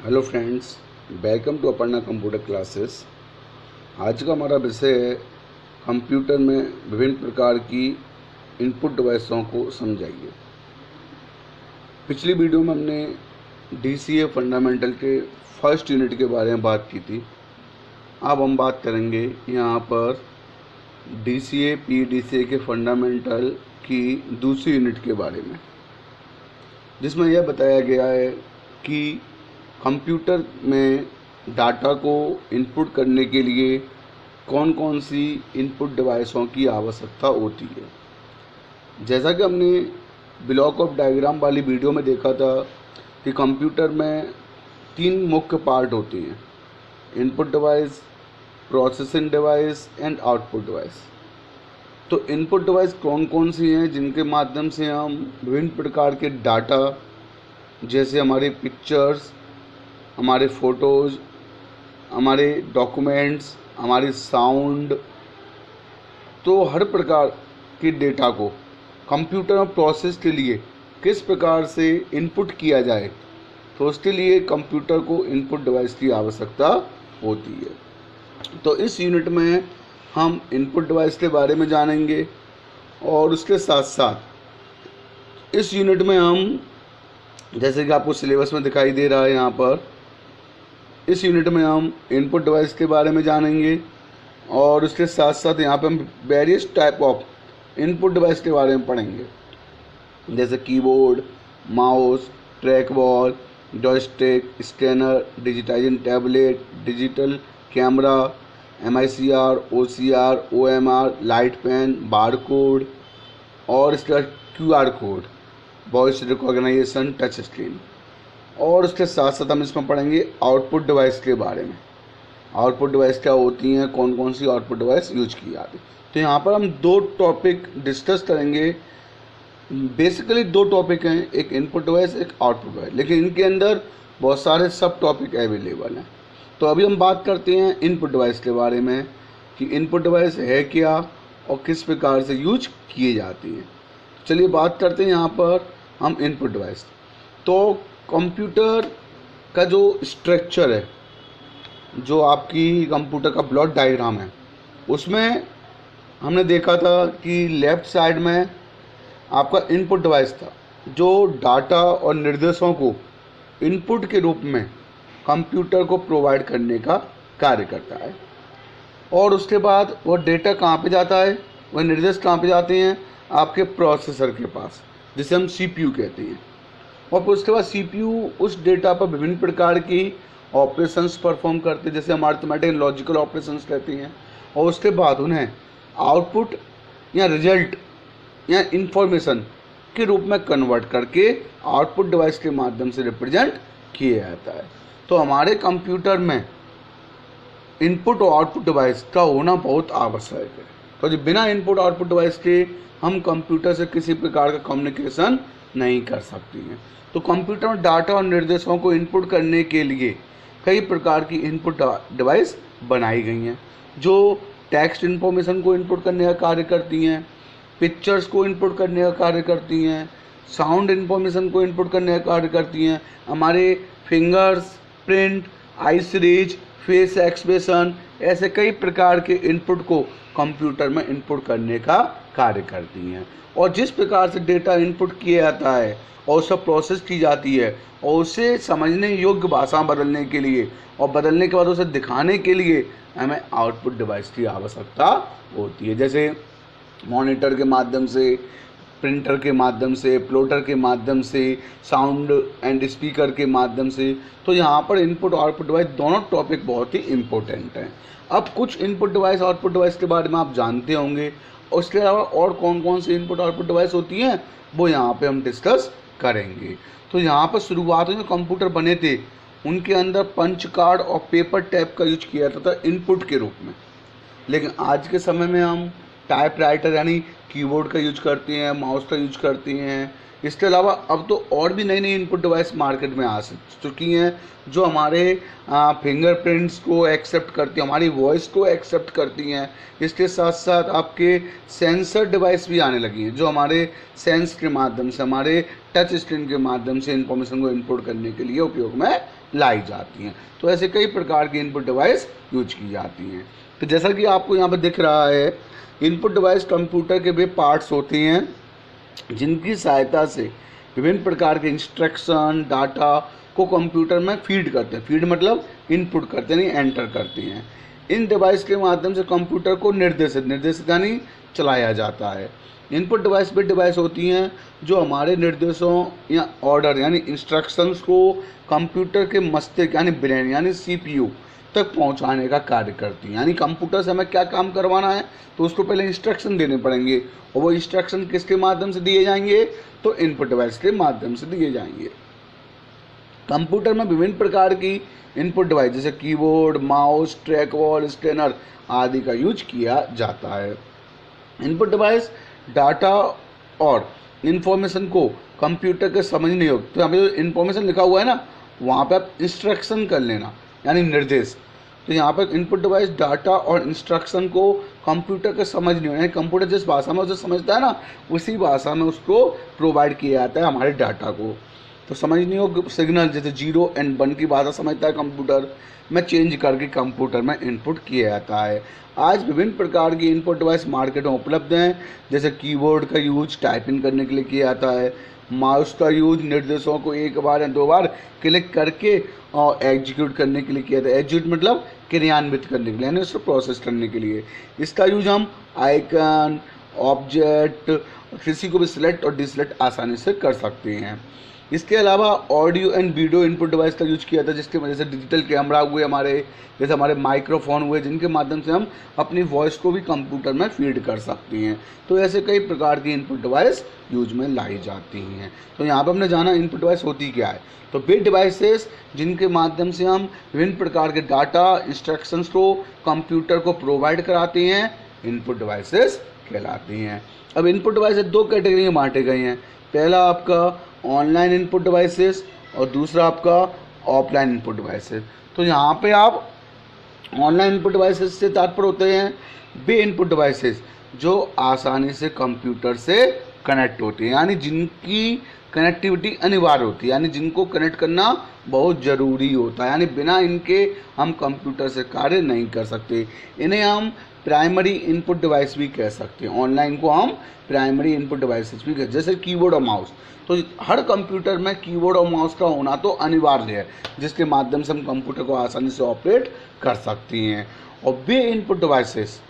Hello friends, welcome to Aparna computer classes. आज का हमारा विषय है कंप्यूटर में विभिन्न प्रकार की इनपुट डिवाइसों को समझाइए। पिछली वीडियो में हमने डीसीए फंडामेंटल के फर्स्ट यूनिट के बारे में बात की थी। अब हम बात करेंगे यहाँ पर डीसीए पीडीसीए के फंडामेंटल की दूसरी यूनिट के बारे में, जिसमें यह बताया गया है कि कंप्यूटर में डाटा को इनपुट करने के लिए कौन कौन सी इनपुट डिवाइसों की आवश्यकता होती है। जैसा कि हमने ब्लॉक ऑफ डायग्राम वाली वीडियो में देखा था कि कंप्यूटर में तीन मुख्य पार्ट होते हैं: input device, processing device and output device. तो इनपुट डिवाइस कौन कौन सी हैं जिनके माध्यम से हम विभिन्न प्रकार के डाटा, जैसे हमारे पिक्चर्स, हमारे फ़ोटोज़, हमारे डॉक्यूमेंट्स, हमारे साउंड, तो हर प्रकार के डेटा को कंप्यूटर में प्रोसेस के लिए किस प्रकार से इनपुट किया जाए, तो उसके लिए कंप्यूटर को इनपुट डिवाइस की आवश्यकता होती है। तो इस यूनिट में हम इनपुट डिवाइस के बारे में जानेंगे और उसके साथ साथ इस यूनिट में हम, जैसे कि आपको सिलेबस में दिखाई दे रहा है यहाँ पर, इस यूनिट में हम इनपुट डिवाइस के बारे में जानेंगे और उसके साथ साथ यहाँ पे हम various type of input device के बारे में पढ़ेंगे, जैसे keyboard, mouse, track ball, joystick, scanner, digitizing tablet, digital camera, MICR, OCR, OMR, light pen, barcode और इसके बाद QR code, voice recognition, touch screen. और उसके साथ साथ हम इसमें पढ़ेंगे आउटपुट डिवाइस के बारे में। आउटपुट डिवाइस क्या होती हैं, कौन कौन सी आउटपुट डिवाइस यूज की जाती है। तो यहाँ पर हम दो टॉपिक डिस्कस करेंगे। बेसिकली दो टॉपिक हैं, एक इनपुट डिवाइस, एक आउटपुट डिवाइस, लेकिन इनके अंदर बहुत सारे सब टॉपिक अवेलेबल हैं। तो अभी हम बात करते हैं इनपुट डिवाइस के बारे में कि इनपुट डिवाइस है क्या और किस प्रकार से यूज किए जाती हैं। चलिए बात करते हैं यहाँ पर हम इनपुट डिवाइस। तो कंप्यूटर का जो स्ट्रक्चर है, जो आपकी कंप्यूटर का ब्लॉक डायग्राम है, उसमें हमने देखा था कि लेफ़्ट साइड में आपका इनपुट डिवाइस था, जो डाटा और निर्देशों को इनपुट के रूप में कंप्यूटर को प्रोवाइड करने का कार्य करता है। और उसके बाद वो डेटा कहाँ पे जाता है, वह निर्देश कहाँ पे जाते हैं, आपके प्रोसेसर के पास, जिसे हम CPU कहते हैं। और फिर उसके बाद CPU उस डेटा पर विभिन्न प्रकार की ऑपरेशंस परफॉर्म करते हैं, जैसे हम अरिथमेटिक लॉजिकल ऑपरेशंस कहते हैं। और उसके बाद उन्हें आउटपुट या रिजल्ट या इंफॉर्मेशन के रूप में कन्वर्ट करके आउटपुट डिवाइस के माध्यम से रिप्रेजेंट किया जाता है। तो हमारे कंप्यूटर में इनपुट और आउटपुट डिवाइस का होना बहुत आवश्यक है। तो जो बिना इनपुट आउटपुट डिवाइस के हम कंप्यूटर से किसी प्रकार का कम्युनिकेशन नहीं कर सकते हैं। तो कंप्यूटर में डाटा और निर्देशों को इनपुट करने के लिए कई प्रकार की इनपुट डिवाइस बनाई गई हैं, जो टेक्स्ट इन्फॉर्मेशन को इनपुट करने का कार्य करती हैं, पिक्चर्स को इनपुट करने का कार्य करती हैं, साउंड इन्फॉर्मेशन को इनपुट करने का कार्य करती हैं, हमारे फिंगर्स प्रिंट, आई सीरीज, फेस एक्सप्रेशन, ऐसे कई प्रकार के इनपुट को कंप्यूटर में इनपुट करने का कार्य करती हैं। और जिस प्रकार से डेटा इनपुट किया जाता है और उसे प्रोसेस की जाती है और उसे समझने योग्य भाषा बदलने के लिए और बदलने के बाद उसे दिखाने के लिए हमें आउटपुट डिवाइस की आवश्यकता होती है, जैसे मॉनिटर के माध्यम से, प्रिंटर के माध्यम से, प्लॉटर के माध्यम से, साउंड एंड स्पीकर के माध्यम से। तो यहाँ पर इनपुट और आउटपुट डिवाइस दोनों टॉपिक बहुत ही इम्पोर्टेंट हैं। अब कुछ इनपुट डिवाइस आउटपुट डिवाइस के बारे में आप जानते होंगे, और उसके अलावा और कौन कौन सी इनपुट आउटपुट डिवाइस होती हैं वो यहाँ पे हम डिस्कस करेंगे। तो यहाँ पर शुरुआत में जो कंप्यूटर बने थे उनके अंदर पंच कार्ड और पेपर टैप का यूज किया जाता था इनपुट के रूप में, लेकिन आज के समय में हम टाइप राइटर यानी कीबोर्ड का यूज करते हैं, माउस का यूज करते हैं, इसके अलावा अब तो और भी नई नई इनपुट डिवाइस मार्केट में आ चुकी हैं जो हमारे फिंगरप्रिंट्स को एक्सेप्ट करती हैं, हमारी वॉइस को एक्सेप्ट करती हैं। इसके साथ साथ आपके सेंसर डिवाइस भी आने लगी हैं जो हमारे सेंस के माध्यम से, हमारे टच स्क्रीन के माध्यम से इंफॉर्मेशन को इनपुट करने के लिए उपयोग में लाई जाती हैं। तो ऐसे कई प्रकार की इनपुट डिवाइस यूज की जाती हैं। तो जैसा कि आपको यहाँ पर दिख रहा है, इनपुट डिवाइस कंप्यूटर के वे पार्ट्स होती हैं जिनकी सहायता से विभिन्न प्रकार के इंस्ट्रक्शन डाटा को कंप्यूटर में फीड करते हैं। फीड मतलब इनपुट करते हैं, एंटर करते हैं। इन डिवाइस के माध्यम से कंप्यूटर को निर्देशित यानी चलाया जाता है। इनपुट डिवाइस वे डिवाइस होती हैं जो हमारे निर्देशों या ऑर्डर यानी इंस्ट्रक्शंस को कंप्यूटर के मस्तिष्क यानी ब्रेन यानी CPU तक पहुंचाने का कार्य करती हैं। यानी कंप्यूटर से हमें क्या काम करवाना है तो उसको पहले इंस्ट्रक्शन देने पड़ेंगे, और वो इंस्ट्रक्शन किसके माध्यम से दिए जाएंगे तो इनपुट डिवाइस के माध्यम से दिए जाएंगे। कंप्यूटर में विभिन्न प्रकार की इनपुट डिवाइस जैसे keyboard, mouse, track ball, scanner आदि का यूज किया जाता है। इनपुट डिवाइस डाटा और इन्फॉर्मेशन को कंप्यूटर के समझने योग्य, तो यहाँ पे जो इन्फॉर्मेशन लिखा हुआ है ना वहाँ पे आप इंस्ट्रक्शन कर लेना यानी निर्देश। तो यहाँ पर इनपुट डिवाइस डाटा और इंस्ट्रक्शन को कंप्यूटर के समझने यानी कंप्यूटर जिस भाषा में उसे समझता है ना उसी भाषा में उसको प्रोवाइड किया जाता है हमारे डाटा को। तो समझने योग्य सिग्नल जैसे 0 और 1 की भाषा समझता है कंप्यूटर में चेंज करके कंप्यूटर में इनपुट किया जाता है। आज विभिन्न प्रकार की इनपुट डिवाइस मार्केट में उपलब्ध हैं जैसे कीबोर्ड का यूज टाइपिंग करने के लिए किया जाता है, माउस का यूज निर्देशों को एक बार या 2 बार क्लिक करके और एग्जीक्यूट करने के लिए किया जाता है। एग्जीक्यूट मतलब क्रियान्वित करने के लिए यानी उसको प्रोसेस करने के लिए। इसका यूज हम आइकन, ऑब्जेक्ट, किसी को भी सिलेक्ट और डिसलेक्ट आसानी से कर सकते हैं। इसके अलावा audio and video input device का यूज किया था जिसकी वजह से डिजिटल कैमरा हुए हमारे, जैसे हमारे माइक्रोफोन हुए जिनके माध्यम से हम अपनी वॉइस को भी कंप्यूटर में फीड कर सकते हैं। तो ऐसे कई प्रकार की इनपुट डिवाइस यूज में लाई जाती हैं। तो यहाँ पर हमने जाना इनपुट डिवाइस होती क्या है। तो वे डिवाइसेस जिनके माध्यम से हम विभिन्न प्रकार के डाटा इंस्ट्रक्शंस को कंप्यूटर को प्रोवाइड कराते हैं इनपुट डिवाइसेस कहलाती हैं। अब इनपुट डिवाइसेस 2 कैटेगरी में बांटे गए हैं। पहला आपका ऑनलाइन इनपुट डिवाइसेस और दूसरा आपका ऑफलाइन इनपुट डिवाइसेस। तो यहाँ पे आप ऑनलाइन इनपुट डिवाइसेस से तात्पर्य होते हैं वे इनपुट डिवाइसेस जो आसानी से कंप्यूटर से कनेक्ट होती हैं यानी जिनकी कनेक्टिविटी अनिवार्य होती है यानी जिनको कनेक्ट करना बहुत ज़रूरी होता है यानी बिना इनके हम कंप्यूटर से कार्य नहीं कर सकते। इन्हें हम प्राइमरी इनपुट डिवाइस भी कह सकते हैं। ऑनलाइन को हम प्राइमरी इनपुट डिवाइसेस भी कहते हैं जैसे कीबोर्ड और माउस। तो हर कंप्यूटर में कीबोर्ड और माउस का होना तो अनिवार्य है जिसके माध्यम से हम कंप्यूटर को आसानी से ऑपरेट कर सकती हैं। और वे इनपुट डिवाइसेस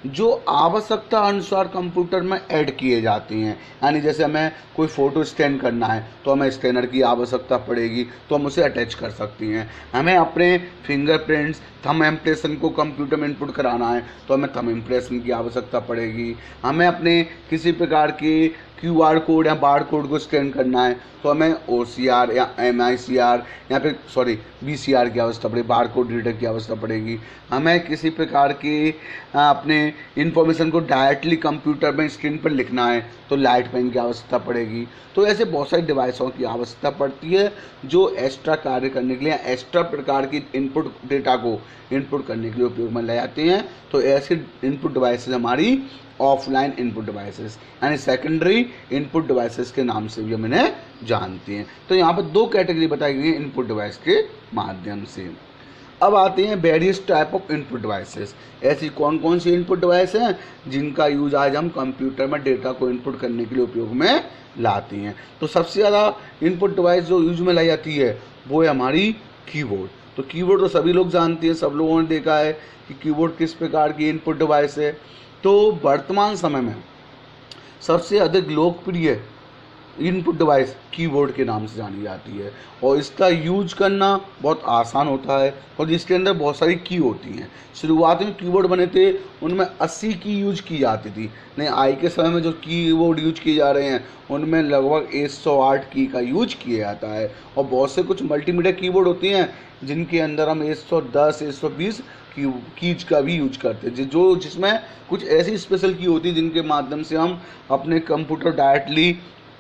जो आवश्यकता अनुसार कंप्यूटर में ऐड किए जाती हैं यानी जैसे हमें कोई फ़ोटो स्कैन करना है तो हमें स्कैनर की आवश्यकता पड़ेगी तो हम उसे अटैच कर सकती हैं। हमें अपने फिंगरप्रिंट्स, थंब इम्प्रेशन को कंप्यूटर में इनपुट कराना है तो हमें थंब इम्प्रेशन की आवश्यकता पड़ेगी। हमें अपने किसी प्रकार के QR कोड या बार कोड को स्कैन करना है तो हमें OCR या MICR या फिर VCR की आवश्यकता पड़ेगी, बार कोड रीडर की आवश्यकता पड़ेगी। हमें किसी प्रकार के अपने इन्फॉर्मेशन को डायरेक्टली कंप्यूटर में स्क्रीन पर लिखना है तो लाइट पेन की आवश्यकता पड़ेगी। तो ऐसे बहुत सारी डिवाइसों की आवश्यकता पड़ती है जो एक्स्ट्रा कार्य करने के लिए, एक्स्ट्रा प्रकार की इनपुट डेटा को इनपुट करने के लिए उपयोग में ले जाते हैं। तो ऐसे इनपुट डिवाइसेस हमारी ऑफलाइन इनपुट डिवाइसेस यानी सेकेंडरी इनपुट डिवाइसेस के नाम से भी हम इन्हें जानते हैं। तो यहाँ पर 2 कैटेगरी बताई गई है इनपुट डिवाइस के माध्यम से। अब आते हैं various type of input devices. ऐसी कौन कौन सी इनपुट डिवाइस हैं जिनका यूज आज हम कंप्यूटर में डेटा को इनपुट करने के लिए उपयोग में लाते हैं। तो सबसे ज़्यादा इनपुट डिवाइस जो यूज में लाई जाती है वो है हमारी कीबोर्ड। तो कीबोर्ड तो सभी लोग जानते हैं, सब लोगों ने देखा है कि कीबोर्ड किस प्रकार की इनपुट डिवाइस है। तो वर्तमान समय में सबसे अधिक लोकप्रिय इनपुट डिवाइस कीबोर्ड के नाम से जानी जाती है और इसका यूज करना बहुत आसान होता है और जिसके अंदर बहुत सारी की होती हैं। शुरुआत में कीबोर्ड बने थे उनमें 80 की यूज की जाती थी, नहीं आज के समय में जो कीबोर्ड यूज किए जा रहे हैं उनमें लगभग 108 की का यूज किया जाता है। और बहुत से कुछ मल्टीमीडिया कीबोर्ड होती हैं जिनके अंदर हम 110, 120 कीज का भी यूज करते हैं जिसमें कुछ ऐसी स्पेशल की होती है जिनके माध्यम से हम अपने कंप्यूटर डायरेक्टली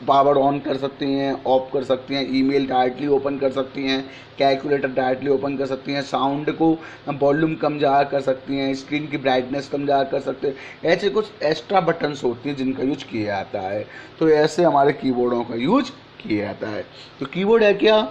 पावर ऑन कर सकती हैं, ऑफ कर सकती हैं, ईमेल डायरेक्टली ओपन कर सकती हैं, कैलकुलेटर डायरेक्टली ओपन कर सकती हैं, साउंड को वॉल्यूम कम ज़्यादा कर सकती हैं, स्क्रीन की ब्राइटनेस कम ज़्यादा कर सकते हैं। ऐसे कुछ एक्स्ट्रा बटन्स होती हैं जिनका यूज किया जाता है। तो ऐसे हमारे कीबोर्डों का यूज किया जाता है। तो कीबोर्ड है क्या?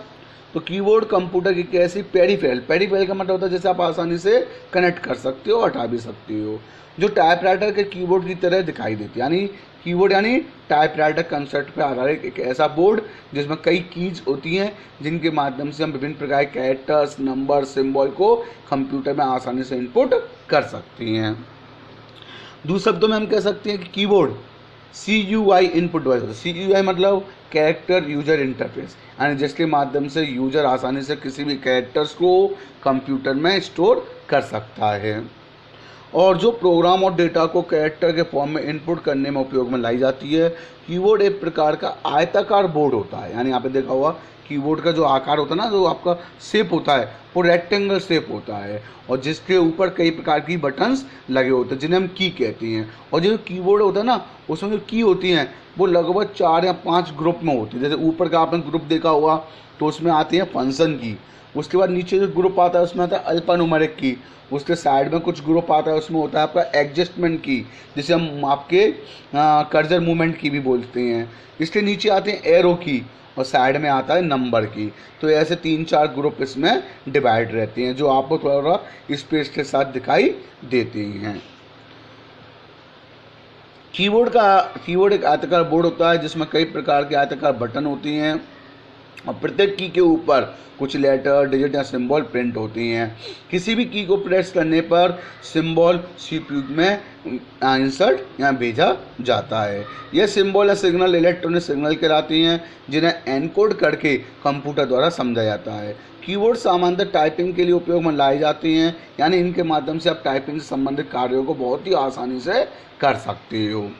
तो कीबोर्ड कंप्यूटर की कैसी पेरिफेरल का मतलब होता है जैसे आप आसानी से कनेक्ट कर सकते हो, हटा भी सकते हो, जो टाइपराइटर के कीबोर्ड की तरह दिखाई देती है। यानी कीबोर्ड यानी टाइपराइटर कंसेप्ट पर आधारित एक ऐसा बोर्ड जिसमें कई कीज होती हैं जिनके माध्यम से हम विभिन्न प्रकार के कैरेक्टर्स, नंबर, सिंबल को कंप्यूटर में आसानी से इनपुट कर सकती हैं। दूसरे शब्दों में हम कह सकते हैं कि कीबोर्ड CUI इनपुट डिवाइस होता है। CUI मतलब कैरेक्टर यूजर इंटरफेस, यानी जिसके माध्यम से यूजर आसानी से किसी भी कैरेक्टर्स को कंप्यूटर में स्टोर कर सकता है, और जो प्रोग्राम और डेटा को कैरेक्टर के फॉर्म में इनपुट करने में उपयोग में लाई जाती है। कीबोर्ड एक प्रकार का आयताकार बोर्ड होता है, यानी यहाँ पे देखा हुआ कीबोर्ड का जो आकार होता है ना, जो आपका शेप होता है वो रेक्टेंगल शेप होता है, और जिसके ऊपर कई प्रकार की बटन्स लगे होते हैं जिन्हें हम की कहते हैं। और जो कीबोर्ड होता है ना, उसमें जो की होती हैं वो लगभग 4 या 5 ग्रुप में होती है। जैसे ऊपर का आपने ग्रुप देखा हुआ तो उसमें आती है फंक्शन की, उसके बाद नीचे जो ग्रुप आता है उसमें आता है अल्फान्यूमेरिक की, उसके साइड में कुछ ग्रुप आता है उसमें होता है आपका एडजस्टमेंट की, जिसे हम आपके कर्सर मूवमेंट की भी बोलते हैं। इसके नीचे आते हैं एरो की, और साइड में आता है नंबर की। तो ऐसे 3-4 ग्रुप इसमें डिवाइड रहते हैं जो आपको थोड़ा स्पेस के साथ दिखाई देती हैं। कीबोर्ड एक आयताकार बोर्ड होता है जिसमें कई प्रकार के आयताकार बटन होती हैं, और प्रत्येक की के ऊपर कुछ लेटर, डिजिट या सिंबल प्रिंट होती हैं। किसी भी की को प्रेस करने पर सिंबल CPU में इंसर्ट या भेजा जाता है। यह सिंबल या सिग्नल इलेक्ट्रॉनिक सिग्नल कहलाती हैं जिन्हें एनकोड करके कंप्यूटर द्वारा समझा जाता है। कीबोर्ड सामान्यतः टाइपिंग के लिए उपयोग में लाई जाती हैं, यानी इनके माध्यम से आप टाइपिंग से संबंधित कार्यों को बहुत ही आसानी से कर सकते हो।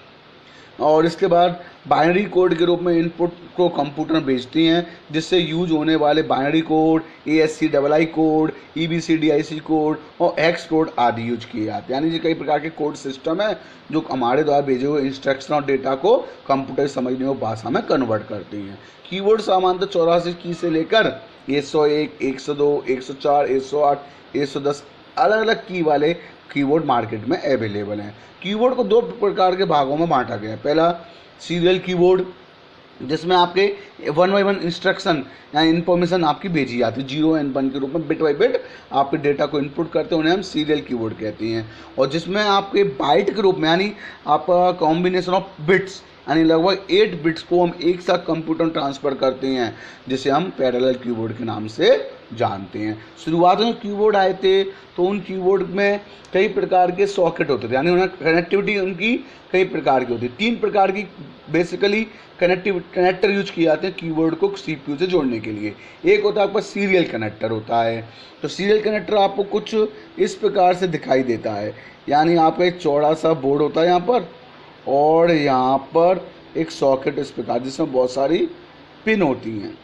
और इसके बाद बाइनरी कोड के रूप में इनपुट को कंप्यूटर में भेजती हैं, जिससे यूज होने वाले binary code, ASCII code, EBCDIC code और हेक्स कोड आदि यूज किए जाते हैं। यानी कई प्रकार के कोड सिस्टम है जो हमारे द्वारा भेजे हुए इंस्ट्रक्शन और डेटा को कंप्यूटर समझने और भाषा में कन्वर्ट करती हैं। कीबोर्ड सामान्यतः 84 की से लेकर 101, 102, 104, 108, 110 अलग अलग की वाले कीबोर्ड मार्केट में अवेलेबल हैं। कीबोर्ड को 2 प्रकार के भागों में बांटा गया है। पहला सीरियल कीबोर्ड, जिसमें आपके 1 बाय 1 इंस्ट्रक्शन या इन्फॉर्मेशन आपकी भेजी जाती है 0 और 1 के रूप में, बिट बाई बिट आपके डेटा को इनपुट करते हैं, उन्हें हम सीरियल कीबोर्ड कहते हैं। और जिसमें आपके बाइट के रूप में, यानी आपका कॉम्बिनेशन ऑफ बिट्स, यानी लगभग 8 बिट्स को हम एक साथ कंप्यूटर में ट्रांसफ़र करते हैं, जिसे हम पैरेलल कीबोर्ड के नाम से जानते हैं। शुरुआत में कीबोर्ड आए थे तो उन कीबोर्ड में कई प्रकार के सॉकेट होते थे, यानी उन्हें कनेक्टिविटी उनकी कई प्रकार की होती है। 3 प्रकार की बेसिकली कनेक्टर यूज किए जाते हैं कीबोर्ड को CPU से जोड़ने के लिए। एक होता है आपका सीरियल कनेक्टर होता है। तो सीरियल कनेक्टर आपको कुछ इस प्रकार से दिखाई देता है, यानी आपका एक चौड़ा सा बोर्ड होता है यहाँ पर, और यहाँ पर एक सॉकेट इस प्रकार जिसमें बहुत सारी पिन होती हैं।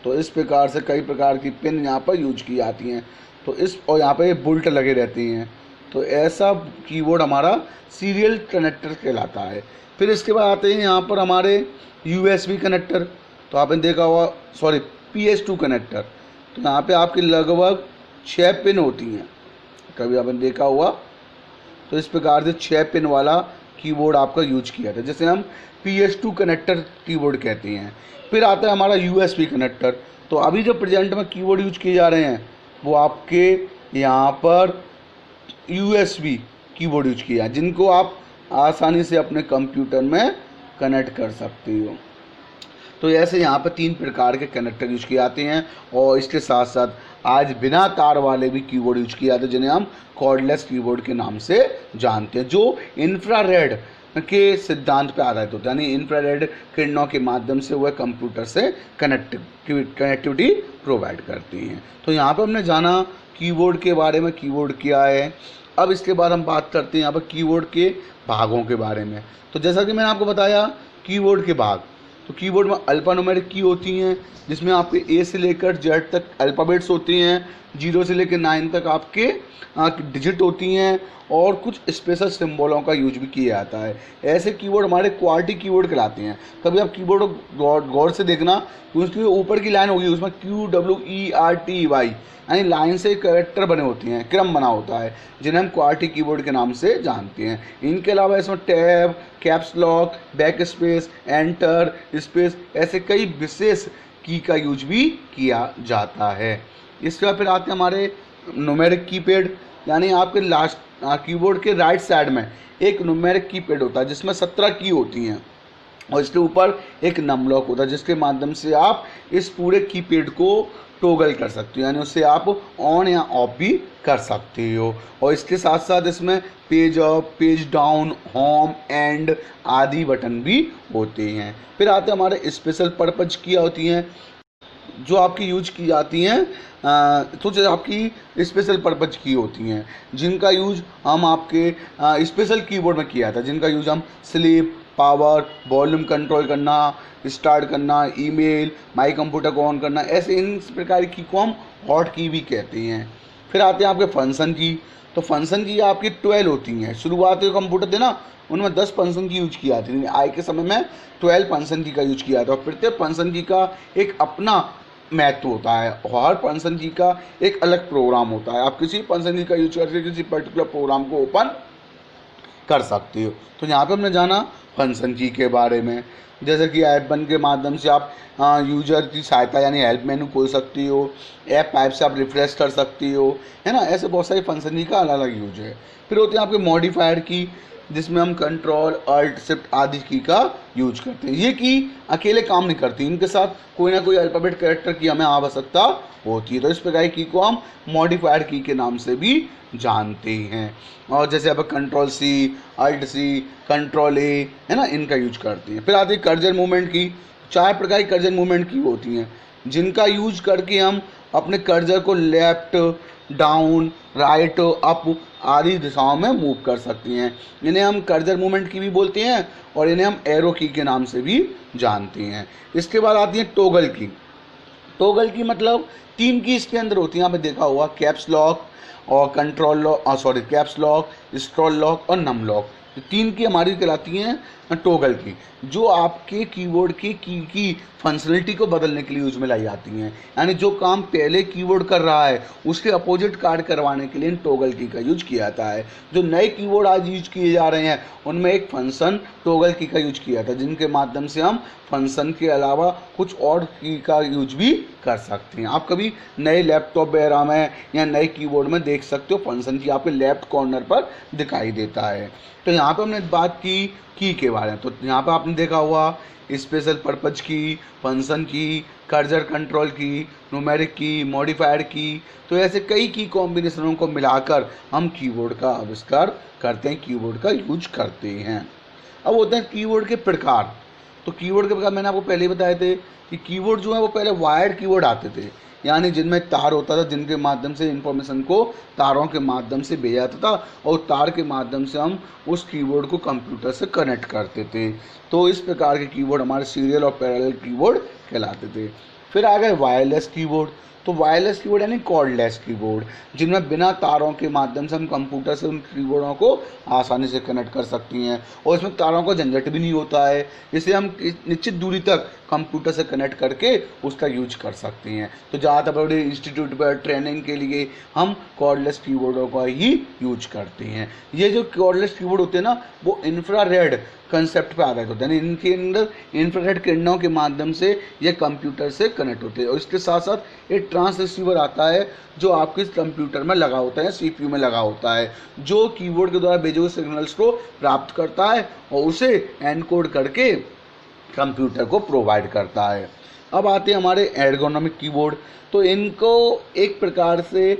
तो इस प्रकार से कई प्रकार की पिन यहाँ पर यूज की जाती हैं। तो इस और यहाँ पर ये बुल्ट लगे रहती हैं। तो ऐसा कीबोर्ड हमारा सीरियल कनेक्टर कहलाता है। फिर इसके बाद आते हैं यहाँ पर हमारे USB कनेक्टर। तो आपने देखा हुआ PS2 कनेक्टर। तो यहाँ पे आपकी लगभग 6 पिन होती हैं, कभी आपने देखा हुआ। तो इस प्रकार से 6 पिन वाला कीबोर्ड आपका यूज किया था, जिसे हम PS2 कनेक्टर कीबोर्ड कहते हैं। फिर आता है हमारा USB कनेक्टर। तो अभी जो प्रेजेंट में कीबोर्ड यूज किए जा रहे हैं वो आपके यहाँ पर USB कीबोर्ड यूज किया है, जिनको आप आसानी से अपने कंप्यूटर में कनेक्ट कर सकते हो। तो ऐसे यहाँ पर 3 प्रकार के कनेक्टर यूज किए जाते हैं। और इसके साथ साथ आज बिना तार वाले भी कीबोर्ड यूज किए जाते हैं, जिन्हें हम कॉर्डलेस कीबोर्ड के नाम से जानते हैं, जो इंफ्रारेड के सिद्धांत पर आधारित होता है, यानी इंफ्रारेड किरणों के माध्यम से वह कंप्यूटर से कनेक्टिविटी प्रोवाइड करती हैं। तो यहाँ पर हमने जाना कीबोर्ड के बारे में, कीबोर्ड क्या है। अब इसके बाद हम बात करते हैं यहाँ पर कीबोर्ड के भागों के बारे में। तो जैसा कि मैंने आपको बताया कीबोर्ड के भाग, तो कीबोर्ड में अल्फान्यूमेरिक की होती हैं, जिसमें आपके ए से लेकर जेड तक अल्फ़ाबेट्स होती हैं, 0 से लेकर 9 तक आपके डिजिट होती हैं, और कुछ स्पेशल सिंबलों का यूज भी किया जाता है। ऐसे कीबोर्ड हमारे क्वालिटी कीबोर्ड कहलाते हैं। कभी आप कीबोर्ड को गौर से देखना, उसकी ऊपर की लाइन होगी, उसमें QWERTY यानी लाइन से कैरेक्टर बने होते हैं, क्रम बना होता है, जिन्हें हम क्वालिटी कीबोर्ड के नाम से जानते हैं। इनके अलावा इसमें tab, caps lock, back space, enter space, ऐसे कई विशेष की का यूज भी किया जाता है। इसके बाद फिर आते हैं हमारे न्यूमेरिक कीपैड, यानी आपके लास्ट कीबोर्ड के राइट साइड में एक न्यूमेरिक कीपैड होता है, जिसमें 17 की होती हैं, और इसके ऊपर एक नम लॉक होता है, जिसके माध्यम से आप इस पूरे कीपैड को टॉगल कर सकते हो, यानी उससे आप ऑन या ऑफ भी कर सकते हो। और इसके साथ साथ इसमें page up, page down, home, and आदि बटन भी होते हैं। फिर आते हैं हमारे स्पेशल पर्पज की होती हैं, जो आपकी यूज की जाती हैं, तो जो आपकी स्पेशल पर्पज की होती हैं, जिनका यूज हम आपके स्पेशल कीबोर्ड में किया था, जिनका यूज हम स्लीप, पावर, वॉल्यूम कंट्रोल करना, स्टार्ट करना, ईमेल, माई कंप्यूटर को ऑन करना, ऐसे इन प्रकार की को हम हॉट की भी कहते हैं। फिर आते हैं आपके फंक्शन की, तो फंक्शन की आपकी 12 होती हैं। शुरुआत में कंप्यूटर थे ना, उनमें 10 फंक्शन की यूज किया जाती थी, आज के समय में 12 फंक्शन की का यूज किया जाता है। और प्रत्येक फंक्शन की का एक अपना महत्व होता है, और हर फंक्शन की का एक अलग प्रोग्राम होता है। आप किसी फंक्शन की का यूज करके किसी पर्टिकुलर प्रोग्राम को ओपन कर सकते हो। तो यहाँ पे हमने जाना फंक्शन की के बारे में, जैसे कि ऐप बन के माध्यम से आप यूजर की सहायता यानी हेल्प मेनू खोल सकती हो, ऐप पाइप से आप रिफ्रेश कर सकती हो, है ना। ऐसे बहुत सारे फंक्शन की का अलग अलग यूज है। फिर होते हैं आपके मॉडिफायर की, जिसमें हम कंट्रोल, अल्ट, शिफ्ट आदि की का यूज करते हैं। ये की अकेले काम नहीं करती, इनके साथ कोई ना कोई अल्फ़ाबेट कैरेक्टर की हमें आवश्यकता होती है। तो इस प्रकार की को हम मॉडिफायर की के नाम से भी जानते हैं। और जैसे अब control C, alt C, control A, है ना, इनका यूज करते हैं। फिर आती है कर्सर मूवमेंट की। 4 प्रकार की कर्सर मूवमेंट की होती हैं, जिनका यूज करके हम अपने कर्सर को लेफ्ट, डाउन, राइट, अप आदि दिशाओं में मूव कर सकती हैं। इन्हें हम कर्सर मूवमेंट की भी बोलते हैं, और इन्हें हम एरो की के नाम से भी जानते हैं। इसके बाद आती है टॉगल की। टॉगल की मतलब 3 की इसके अंदर होती हैं, आपने देखा होगा, कैप्स लॉक और control lock, caps lock, scroll lock और नम लॉक। 3 की हमारी कहलाती हैं टॉगल की, जो आपके कीबोर्ड की फंक्शनलिटी को बदलने के लिए यूज में लाई जाती हैं। यानी जो काम पहले कीबोर्ड कर रहा है उसके अपोजिट कार्य करवाने के लिए इन टॉगल की का यूज किया जाता है। जो नए कीबोर्ड आज यूज किए जा रहे हैं उनमें एक फंक्शन टॉगल की का यूज किया था, जिनके माध्यम से हम फंक्शन के अलावा कुछ और की का यूज भी कर सकते हैं। आप कभी नए लैपटॉप वगैरह में या नए कीबोर्ड में देख सकते हो, फंक्शन की आपके लेफ्ट कॉर्नर पर दिखाई देता है। तो यहाँ पर हमने बात की के बारे में, तो यहाँ पर आपने देखा हुआ स्पेशल पर्पज की, फंक्शन की, कर्सर कंट्रोल की, न्यूमेरिक की, मॉडिफायर की। तो ऐसे कई की कॉम्बिनेशनों को मिलाकर हम कीबोर्ड का आविष्कार करते हैं, कीबोर्ड का यूज करते हैं। अब होते हैं कीबोर्ड के प्रकार। तो कीबोर्ड के प्रकार मैंने आपको पहले ही बताए थे कि कीबोर्ड जो है वो पहले वायर्ड कीबोर्ड आते थे, यानी जिनमें तार होता था, जिनके माध्यम से इंफॉर्मेशन को तारों के माध्यम से भेजा जाता था, और तार के माध्यम से हम उस कीबोर्ड को कंप्यूटर से कनेक्ट करते थे। तो इस प्रकार के कीबोर्ड हमारे सीरियल और पैरेलल कीबोर्ड कहलाते थे। फिर आ गए वायरलेस कीबोर्ड। तो वायरलेस कीबोर्ड यानी कॉर्डलेस कीबोर्ड, जिनमें बिना तारों के माध्यम से हम कंप्यूटर से उन कीबोर्डों को आसानी से कनेक्ट कर सकती हैं, और इसमें तारों का झंझट भी नहीं होता है। इसे हम निश्चित दूरी तक कंप्यूटर से कनेक्ट करके उसका यूज कर सकते हैं। तो ज़्यादातर बड़े इंस्टीट्यूट पर ट्रेनिंग के लिए हम कॉर्डलेस कीबोर्डों का ही यूज करते हैं। ये जो कॉर्डलेस कीबोर्ड होते हैं ना, वो इंफ्रारेड कंसेप्ट पे आधारित होते हैं, यानी इनके अंदर इंफ्रारेड किरणों के माध्यम से ये कंप्यूटर से कनेक्ट होते हैं। और इसके साथ साथ एक ट्रांस रिसीवर आता है, जो आपके कंप्यूटर में लगा होता है, CPU में लगा होता है, जो कीबोर्ड के द्वारा भेजे हुए सिग्नल्स को प्राप्त करता है और उसे एनकोड करके कंप्यूटर को प्रोवाइड करता है। अब आते हैं हमारे एर्गोनॉमिक कीबोर्ड। तो इनको एक प्रकार से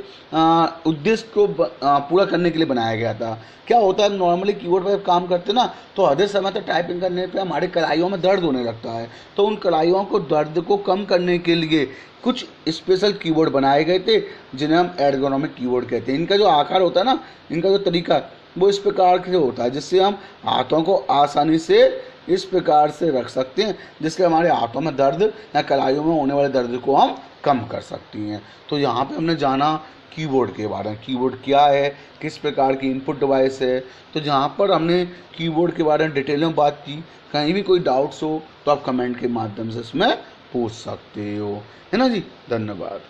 उद्देश्य को पूरा करने के लिए बनाया गया था। क्या होता है, नॉर्मली कीबोर्ड पर काम करते ना, तो अधिक समय तक टाइपिंग करने पे हमारे कलाइयों में दर्द होने लगता है। तो उन कलाइयों को दर्द को कम करने के लिए कुछ स्पेशल कीबोर्ड बनाए गए थे, जिन्हें हम एर्गोनॉमिक कीबोर्ड कहते हैं। इनका जो आकार होता है ना, इनका जो तरीका वो इस प्रकार से होता है, जिससे हम हाथों को आसानी से इस प्रकार से रख सकते हैं जिससे हमारे हाथों में दर्द या कलाइयों में होने वाले दर्द को हम कम कर सकती हैं। तो यहाँ पे हमने जाना कीबोर्ड के बारे में, कीबोर्ड क्या है, किस प्रकार की इनपुट डिवाइस है। तो जहाँ पर हमने कीबोर्ड के बारे में डिटेल में बात की, कहीं भी कोई डाउट्स हो तो आप कमेंट के माध्यम से इसमें पूछ सकते हो, है ना जी। धन्यवाद।